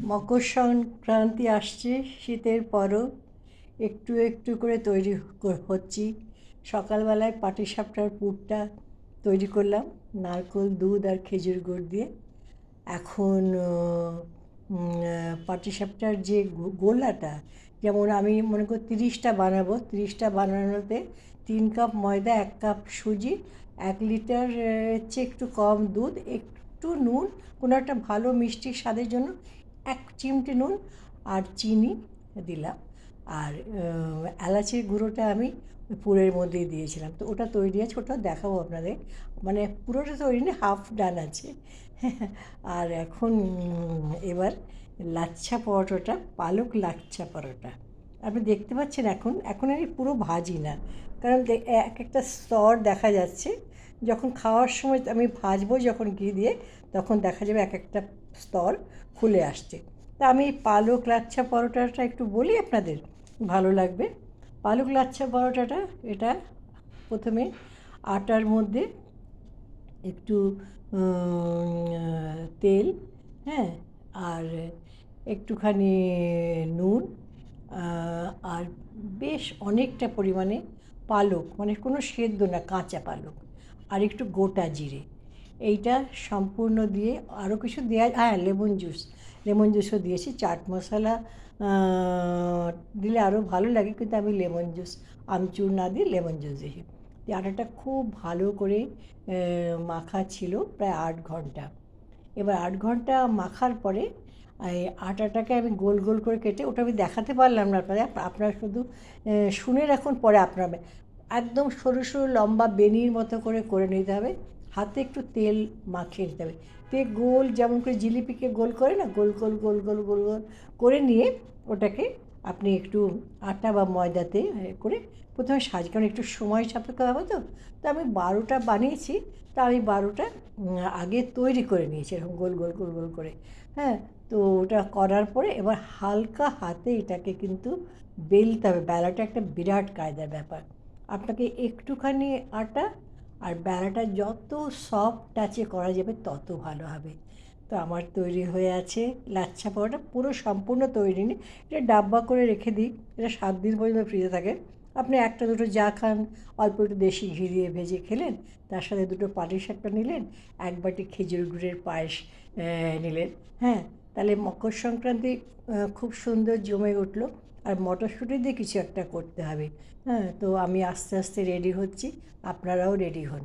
মকর সংক্রান্তি আসছে, শীতের পরব। একটু একটু করে তৈরি হচ্ছি। সকালবেলায় পাটিসাপটার পুরটা তৈরি করলাম নারকেল, দুধ আর খেজুর গুড় দিয়ে। এখন পাটিসাপটার যে গোলাটা, যেমন আমি মনে করি 30টা বানাবো, 30টা বানানোতে 3 কাপ ময়দা, 1 কাপ সুজি, 1 লিটার চেয়ে একটু কম দুধ, একটু নুন, কোনো একটা ভালো মিষ্টি স্বাদের জন্য 1 চিমটে নুন আর চিনি দিলাম। আর এলাচের গুঁড়োটা আমি পুরের মধ্যেই দিয়েছিলাম। তো ওটা তৈরি আছে, ওটা দেখাবো আপনাদের। মানে পুরোটা তৈরি নেই, হাফ ডান আছে। আর এখন এবার লাচ্ছা পরোটাটা, পালক লাচ্ছা পরোটা আপনি দেখতে পাচ্ছেন। এখন আমি পুরো ভাজি না, কারণ এক একটা স্তর দেখা যাচ্ছে। যখন খাওয়ার সময় আমি ভাজবো যখন ঘি দিয়ে, তখন দেখা যাবে এক একটা স্তর খুলে আসছে। তা আমি পালক লাচ্ছা পরোটাটা একটু বলি আপনাদের, ভালো লাগবে। পালক লাচ্ছা পরোটাটা, এটা প্রথমে আটার মধ্যে একটু তেল, হ্যাঁ, আর একটুখানি নুন, আর বেশ অনেকটা পরিমাণে পালক, মানে কোনো সেদ্ধ না, কাঁচা পালক, আর একটু গোটা জিরে, এইটা সম্পূর্ণ দিয়ে আরও কিছু দেওয়া, হ্যাঁ, লেমন জুসও দিয়েছি। চাট মশলা দিলে আরও ভালো লাগে, কিন্তু আমি লেমন জুস, আমচুর না দিয়ে লেমন জুস দিয়েছি। আটাটা খুব ভালো করে মাখা ছিল প্রায় 8 ঘন্টা। এবার 8 ঘন্টা মাখার পরে এই আটাটাকে আমি গোল গোল করে কেটে, ওটা আমি দেখাতে পারলাম না আপনাদের, আপনারা শুধু শুনে রাখুন, পরে আপনারা একদম সরু সরু লম্বা বেনির মতো করে করে নিতে হবে। হাতে একটু তেল মাখিয়ে নিতে হবে। গোল, যেমন করে জিলিপিকে গোল করে না, গোল গোল গোল গোল গোল গোল করে নিয়ে ওটাকে আপনি একটু আটা বা ময়দাতে করে প্রথমে কারণ একটু সময় সাপেক্ষ হবে তো। তো আমি 12টা বানিয়েছি। তা আমি 12টা আগে তৈরি করে নিয়েছি এরকম গোল গোল গোল গোল করে। হ্যাঁ, তো ওটা করার পরে এবার হালকা হাতে এটাকে কিন্তু বেলতে হবে। বেলাটা একটা বিরাট কায়দার ব্যাপার। আপনাকে একটুখানি আটা আর বেলাটা যত সফট টাচে করা যাবে তত ভালো হবে। তো আমার তৈরি হয়ে আছে লাচ্ছা পরোটা, পুরো সম্পূর্ণ তৈরি নেই, এটা ডাব্বা করে রেখে দিই, এটা 7 দিন পর্যন্ত ফ্রিজে থাকে। আপনি একটা দুটো যা খান, অল্প একটু দেশি ঘি দিয়ে ভেজে খেলেন, তার সাথে দুটো পাটিসাপটা নিলেন, 1 বাটি খেজুর গুড়ের পায়েস নিলেন। হ্যাঁ, তাহলে মকর সংক্রান্তি খুব সুন্দর জমে উঠলো। আর মটরশুঁটি দিয়ে কিছু একটা করতে হবে। হ্যাঁ, তো আমি আস্তে আস্তে রেডি হচ্ছি, আপনারাও রেডি হন।